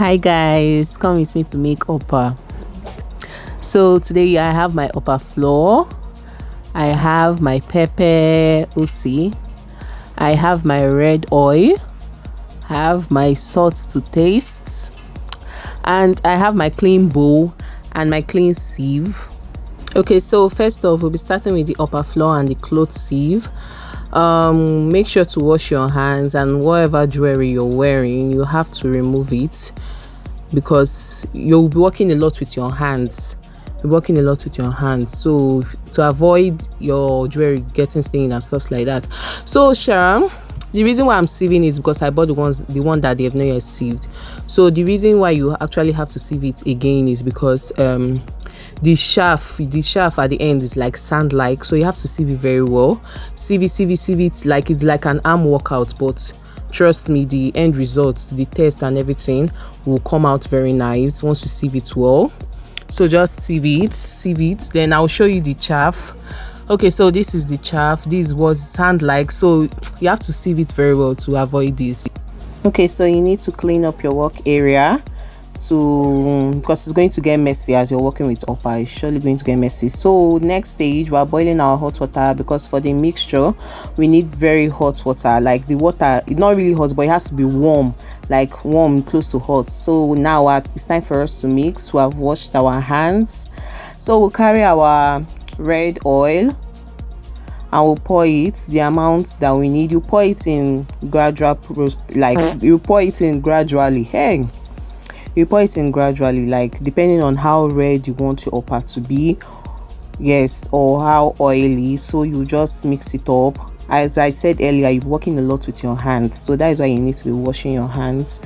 Hi guys, come with me to make Okpa. So today I have my Okpa flour, I have my pepper osi, I have my red oil, I have my salt to taste, and I have my clean bowl and my clean sieve. Okay, so first off, we'll be starting with the Okpa flour and the cloth sieve. Make sure to wash your hands, and whatever jewelry you're wearing, you have to remove it because you'll be working a lot with your hands. So to avoid your jewelry getting stained and stuff like that. So Sharon, the reason why I'm sieving is because I bought the one that they have not yet sieved. So the reason why you actually have to sieve it again is because the shaft at the end is like sand like, so you have to sieve it very well. Sieve it like it's like an arm workout, but trust me, the end results, the taste and everything will come out very nice once you sieve it well. So just sieve it, then I'll show you the chaff. Okay, so this is the chaff. This was sand like, so you have to sieve it very well to avoid this. Okay, so you need to clean up your work area because it's going to get messy as you're working with Okpa. It's surely going to get messy. So next stage, we are boiling our hot water because for the mixture we need very hot water. Like the water, it's not really hot, but it has to be warm, like warm, close to hot. So now it's time for us to mix. We have washed our hands, so we'll carry our red oil and we'll pour it the amount that we need. You pour it in gradual, like you pour it in gradually. You pour it in gradually, like depending on how red you want your Okpa to be, yes, or how oily. So you just mix it up. As I said earlier, you're working a lot with your hands, so that is why you need to be washing your hands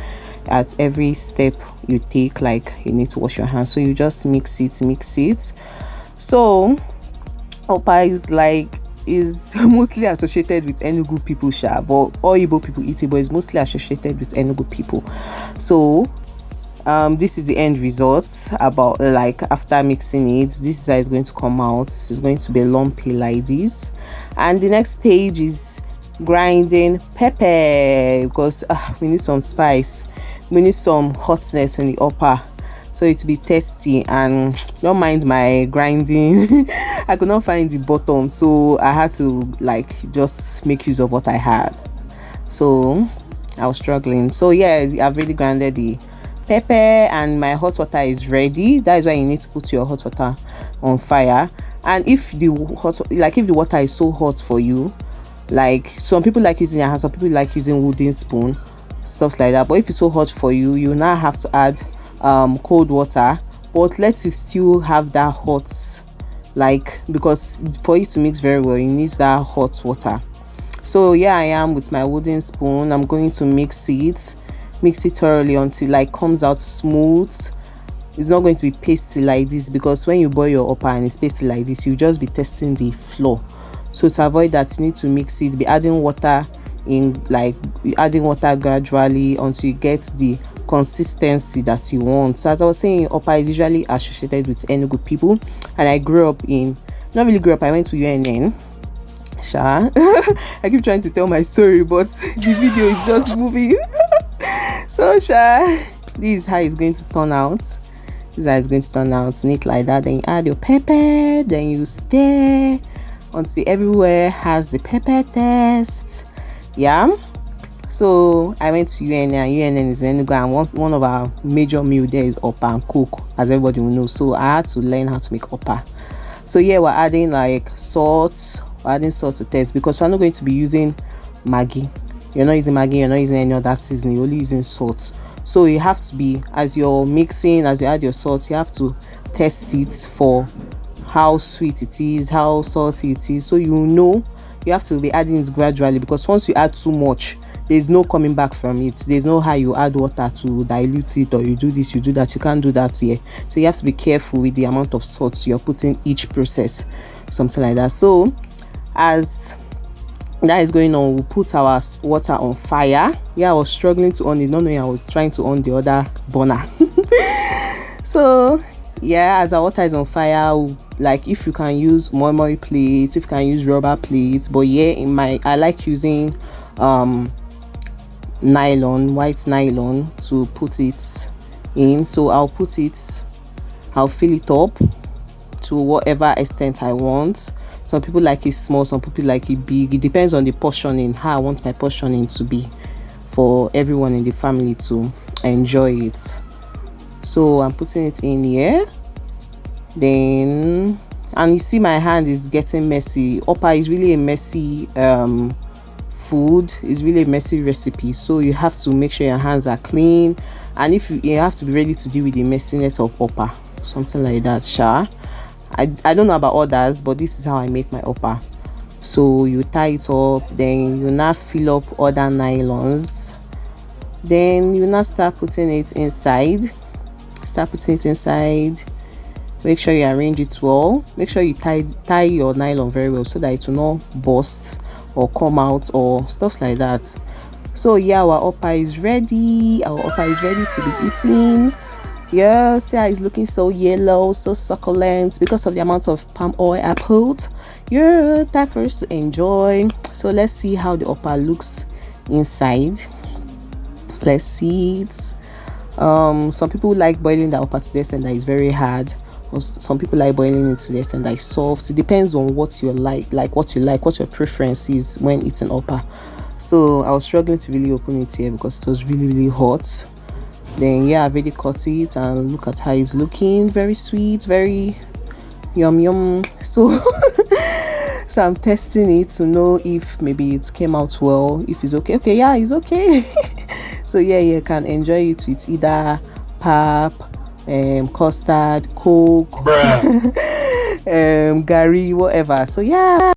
at every step you take. Like you need to wash your hands, so you just mix it. So Okpa is mostly associated with Enugu people, but all Igbo people eat it, but it's mostly associated with Enugu people. So this is the end result. About like after mixing it, this is how it's going to come out. It's going to be lumpy like this. And the next stage is grinding pepper, because we need some spice, we need some hotness in the Okpa, so it will be tasty. And don't mind my grinding. I could not find the bottom, so I had to like just make use of what I had. So I was struggling. So yeah, I've really grinded the pepper and my hot water is ready. That is why you need to put your hot water on fire. And if the water is so hot for you, like some people like using your hand, some people like using wooden spoon, stuff like that, but if it's so hot for you, you now have to add cold water, but let it still have that hot, like, because for it to mix very well, it needs that hot water. So here I am with my wooden spoon. I'm going to mix it thoroughly until like comes out smooth. It's not going to be pasty like this, because when you boil your Okpa and it's pasty like this, you just be testing the flour. So to avoid that, you need to mix it, be adding water gradually until you get the consistency that you want. So as I was saying, Okpa is usually associated with Enugu people, and I I went to UNN. I keep trying to tell my story, but the video is just moving. So this is how it's going to turn out. Neat like that. Then you add your pepper, then you stir until everywhere has the pepper taste. Yeah. So I went to UNN, and UNN is in Enugu, and one of our major meal there is Okpa and Coke, as everybody will know. So I had to learn how to make Okpa. So yeah, we're adding like salt. We're adding salt to taste, because we're not going to be using Maggi. You're not using Maggi, you're not using any other seasoning, you're only using salt. So you have to be, as you're mixing, as you add your salt, you have to test it for how sweet it is, how salty it is. So you have to be adding it gradually, because once you add too much, there's no coming back from it. There's no how you add water to dilute it, or you do this, you do that. You can't do that here. So you have to be careful with the amount of salt you're putting each process, something like that. So as that is going on, we'll put our water on fire. Yeah, I was struggling to on it, not knowing I was trying to on the other burner. So yeah, as our water is on fire, like if you can use moi plates, if you can use rubber plates, but yeah, I like using nylon, white nylon, to put it in. So I'll fill it up to whatever extent I want. Some people like it small, some people like it big. It depends on the portioning, how I want my portioning to be for everyone in the family to enjoy it. So I'm putting it in here. Then, and you see my hand is getting messy. Okpa is really a messy food. It's really a messy recipe, so you have to make sure your hands are clean, and if you have to be ready to deal with the messiness of okpa, something like that. I don't know about others, but this is how I make my okpa. So you tie it up, then you now fill up other nylons, then you now start putting it inside. Make sure you arrange it well. Make sure you tie your nylon very well so that it will not burst or come out or stuff like that. So yeah, our okpa is ready. Our okpa is ready to be eaten. Yeah, see how it's looking so yellow, so succulent because of the amount of palm oil I put. Yeah, time for us to enjoy. So let's see how the okpa looks inside. Let's see it. Some people like boiling the okpa to the extent that it's very hard, or some people like boiling it to the extent that it's soft. It depends on what you like what your preference is when eating okpa. So I was struggling to really open it here because it was really hot. Then yeah, I've already cut it and look at how it's looking. Very sweet, very yum. So so I'm testing it to know if maybe it came out well, if it's okay. Yeah, it's okay. So yeah, you can enjoy it with either pap, custard, coke, gari, whatever. So yeah.